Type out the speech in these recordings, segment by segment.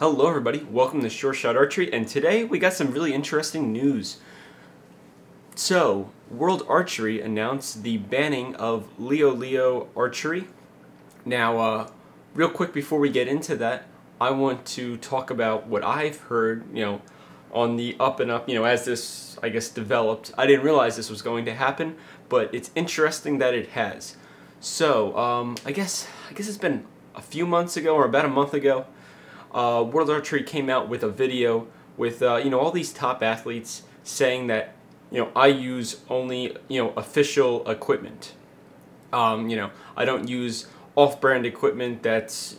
Hello everybody, welcome to Short Shot Archery, and today we got some really interesting news. So, World Archery announced the banning of LeoLeo Archery. Now, real quick before we get into that, I want to talk about what I've heard, on the up and up, as this, I guess, developed. I didn't realize this was going to happen, but it's interesting that it has. So, I guess it's been a few months ago, or about a month ago, World Archery came out with a video with all these top athletes saying that I use only official equipment. I don't use off-brand equipment that's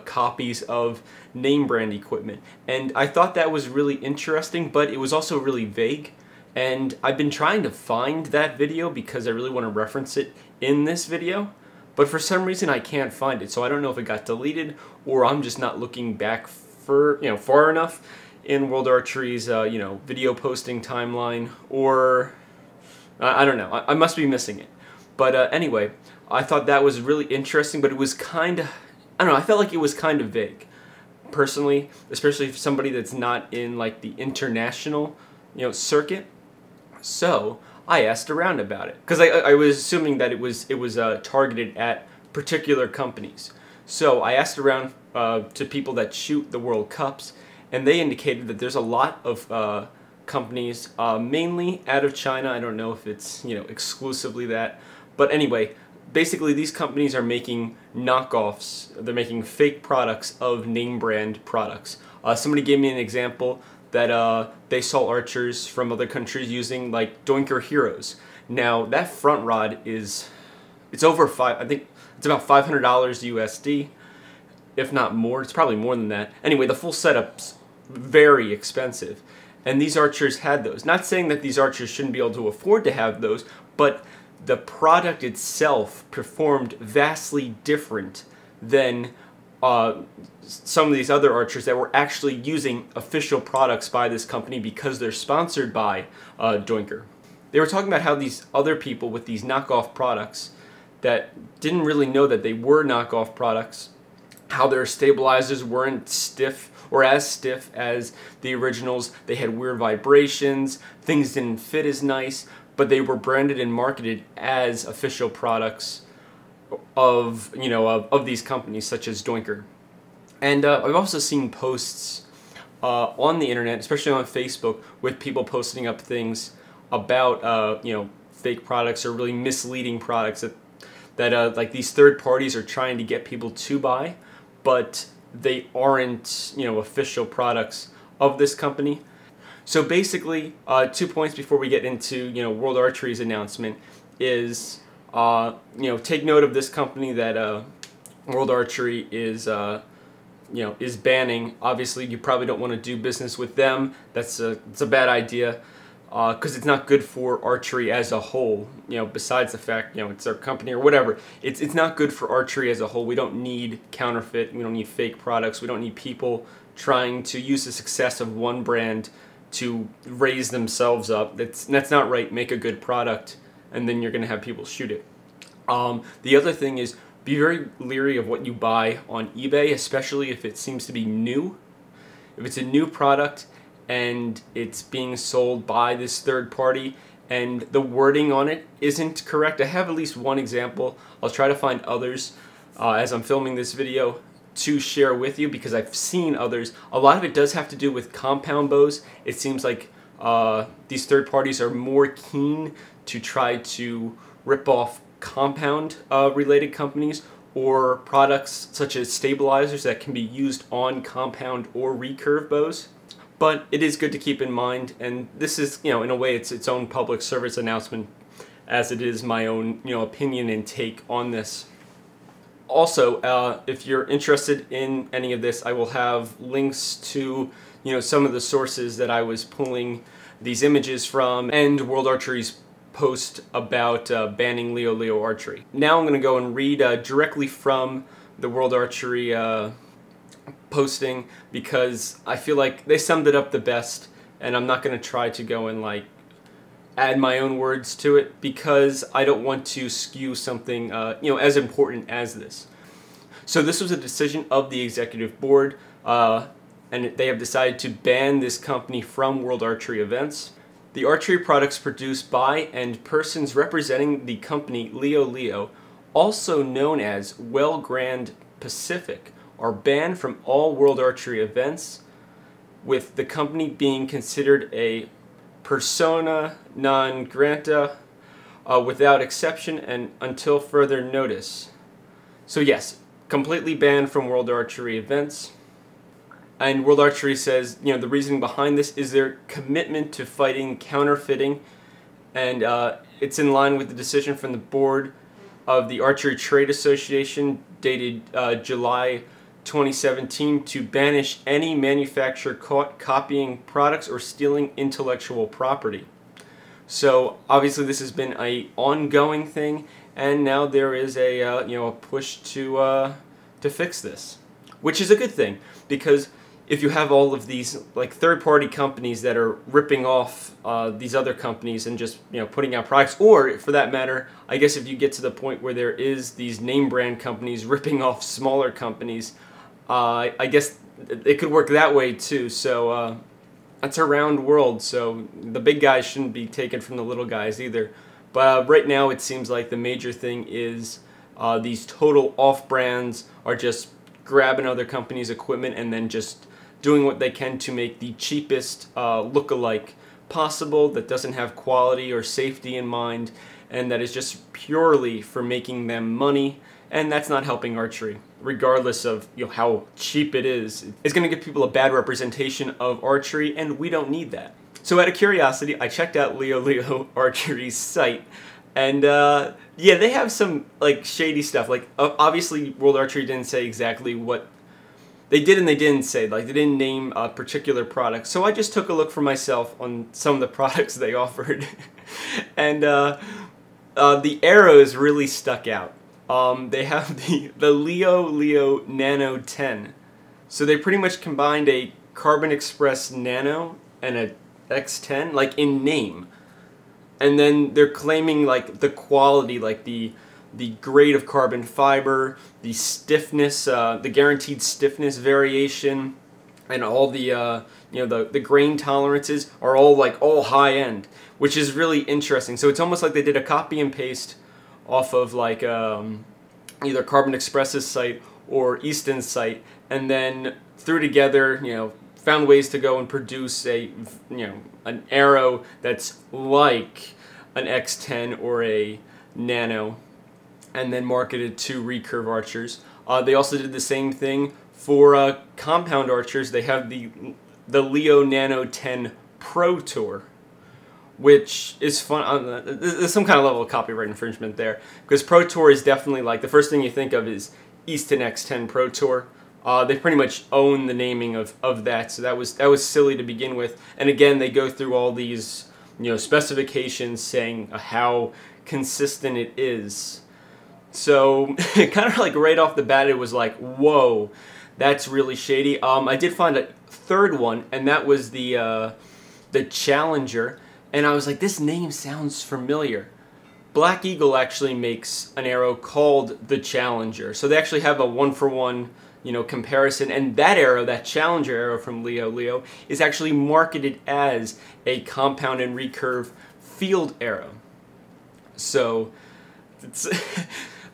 copies of name brand equipment. And I thought that was really interesting, but it was also really vague. And I've been trying to find that video because I really want to reference it in this video. But for some reason I can't find it, so I don't know if it got deleted or I'm just not looking back for far enough in World Archery's video posting timeline, or I don't know. I must be missing it. But anyway, I thought that was really interesting, but it was kind of, I don't know, I felt like it was kind of vague. Personally, especially for somebody that's not in like the international circuit. So I asked around about it because I was assuming that it was targeted at particular companies. So I asked around to people that shoot the World Cups, and they indicated that there's a lot of companies, mainly out of China. I don't know if it's exclusively that, but anyway, basically these companies are making knockoffs. They're making fake products of name brand products. Somebody gave me an example that they saw archers from other countries using like Doinker Heroes. Now that front rod it's over I think it's about $500 USD, if not more. It's probably more than that. Anyway, the full setup's very expensive, and these archers had those. Not saying that these archers shouldn't be able to afford to have those, but the product itself performed vastly different than some of these other archers that were actually using official products by this company because they're sponsored by Doinker. They were talking about how these other people with these knockoff products that didn't really know that they were knockoff products, how their stabilizers weren't stiff or as stiff as the originals. They had weird vibrations, things didn't fit as nice, but they were branded and marketed as official products of these companies such as Doinker. And I've also seen posts on the internet, especially on Facebook, with people posting up things about fake products or really misleading products that like these third parties are trying to get people to buy, but they aren't official products of this company. So basically, 2 points before we get into World Archery's announcement is take note of this company that World Archery is is banning. Obviously, you probably don't want to do business with them. It's a bad idea because it's not good for archery as a whole. Besides the fact it's their company or whatever, it's not good for archery as a whole. We don't need counterfeit. We don't need fake products. We don't need people trying to use the success of one brand to raise themselves up. That's not right. Make a good product, and then you're going to have people shoot it. The other thing is, be very leery of what you buy on eBay, especially if it seems to be new. If it's a new product and it's being sold by this third party and the wording on it isn't correct. I have at least one example. I'll try to find others as I'm filming this video to share with you because I've seen others. A lot of it does have to do with compound bows. It seems like these third parties are more keen to try to rip off compound related companies or products such as stabilizers that can be used on compound or recurve bows. But it is good to keep in mind, and this is in a way it's its own public service announcement, as it is my own opinion and take on this. Also, if you're interested in any of this, I will have links to some of the sources that I was pulling these images from, and World Archery's post about banning LeoLeo Archery. Now I'm going to go and read directly from the World Archery posting because I feel like they summed it up the best, and I'm not going to try to go and like add my own words to it because I don't want to skew something as important as this. So this was a decision of the executive board. and they have decided to ban this company from World Archery events. The archery products produced by and persons representing the company LeoLeo, also known as Well Grand Pacific, are banned from all World Archery events, with the company being considered a persona non grata without exception and until further notice. So yes, completely banned from World Archery events. And World Archery says, the reasoning behind this is their commitment to fighting counterfeiting, and it's in line with the decision from the board of the Archery Trade Association dated July 2017 to banish any manufacturer caught copying products or stealing intellectual property. So obviously this has been an ongoing thing, and now there is a push to fix this, which is a good thing, because if you have all of these like third-party companies that are ripping off these other companies and just putting out products, or for that matter, I guess if you get to the point where there is these name brand companies ripping off smaller companies, I guess it could work that way too. So it's a round world, so the big guys shouldn't be taken from the little guys either. But right now it seems like the major thing is these total off brands are just grabbing other companies' equipment and then just doing what they can to make the cheapest look-alike possible that doesn't have quality or safety in mind, and that is just purely for making them money, and that's not helping archery. Regardless of how cheap it is, it's going to give people a bad representation of archery, and we don't need that. So out of curiosity, I checked out LeoLeo Archery's site, and yeah, they have some like shady stuff. Like obviously World Archery didn't say exactly what they did and they didn't say, like they didn't name a particular product. So I just took a look for myself on some of the products they offered. And the arrows really stuck out. They have the LeoLeo Nano 10. So they pretty much combined a Carbon Express Nano and a X10, like in name. And then they're claiming like the quality, like the grade of carbon fiber, the stiffness, the guaranteed stiffness variation, and all the the grain tolerances are all high end, which is really interesting. So it's almost like they did a copy and paste off of like either Carbon Express's site or Easton's site, and then threw together, found ways to go and produce an arrow that's like an X10 or a Nano, and then marketed to recurve archers. They also did the same thing for compound archers. They have the Leo Nano 10 Pro Tour, which is fun. There's some kind of level of copyright infringement there, because Pro Tour is definitely like the first thing you think of is Easton X10 Pro Tour. They pretty much own the naming of that, so that was silly to begin with. And again, they go through all these specifications saying how consistent it is. So kind of like right off the bat, it was like, whoa, that's really shady. I did find a third one, and that was the Challenger, and I was like, this name sounds familiar. Black Eagle actually makes an arrow called the Challenger, so they actually have a one-for-one comparison, and that arrow, that Challenger arrow from LeoLeo, is actually marketed as a compound and recurve field arrow. So it's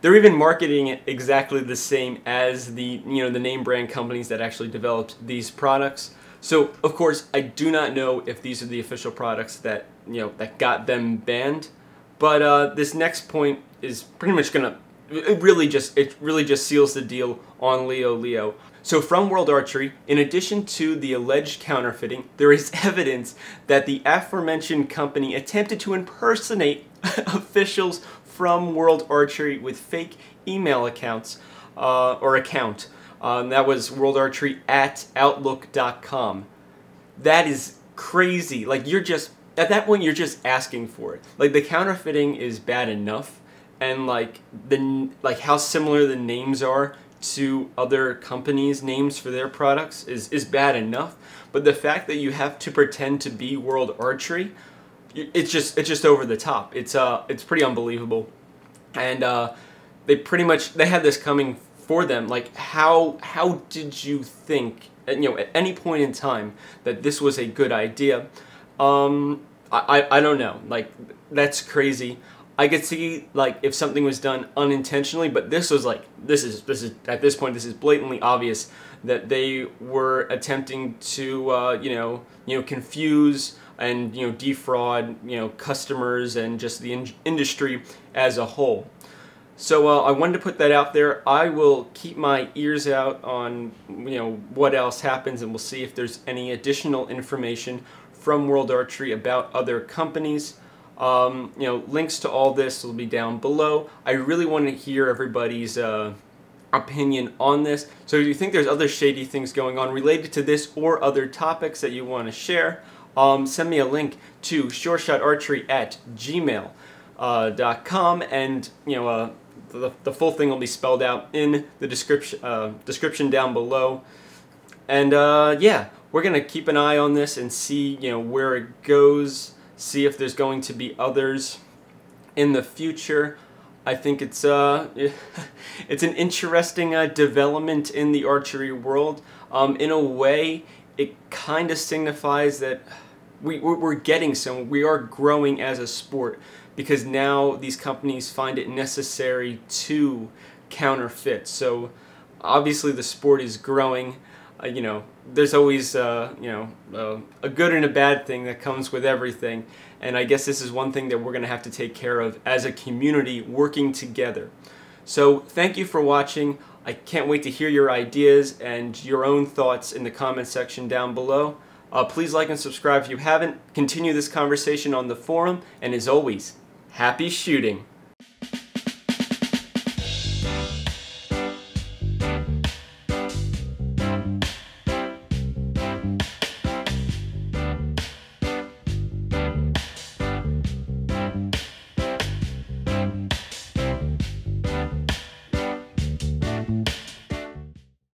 they're even marketing it exactly the same as the the name brand companies that actually developed these products. So of course I do not know if these are the official products that that got them banned, but this next point is pretty much gonna it really just seals the deal on LeoLeo. So from World Archery, in addition to the alleged counterfeiting, there is evidence that the aforementioned company attempted to impersonate officials from World Archery with fake email accounts or account. That was worldarchery@outlook.com. That is crazy. Like at that point you're just asking for it. Like the counterfeiting is bad enough, and like how similar the names are to other companies' names for their products is bad enough. But the fact that you have to pretend to be World Archery, it's just over the top. It's pretty unbelievable, and they had this coming for them. Like how did you think at any point in time that this was a good idea. I don't know. Like, that's crazy. I could see, like, if something was done unintentionally, but this was like, this is at this point, this is blatantly obvious that they were attempting to confuse and defraud customers and just the industry as a whole. So I wanted to put that out there. I will keep my ears out on what else happens, and we'll see if there's any additional information from World Archery about other companies. Links to all this will be down below. I really want to hear everybody's opinion on this. So if you think there's other shady things going on related to this or other topics that you want to share, send me a link to sureshotarchery@gmail.com, and the full thing will be spelled out in the description down below. And yeah, we're gonna keep an eye on this and see where it goes. See if there's going to be others in the future. I think it's it's an interesting development in the archery world. In a way, it kind of signifies that we're getting somewhere. We are growing as a sport, because now these companies find it necessary to counterfeit. So obviously the sport is growing. There's always a good and a bad thing that comes with everything, and I guess this is one thing that we're going to have to take care of as a community, working together. So thank you for watching. I can't wait to hear your ideas and your own thoughts in the comment section down below. Please like and subscribe if you haven't. Continue this conversation on the forum, and as always, happy shooting!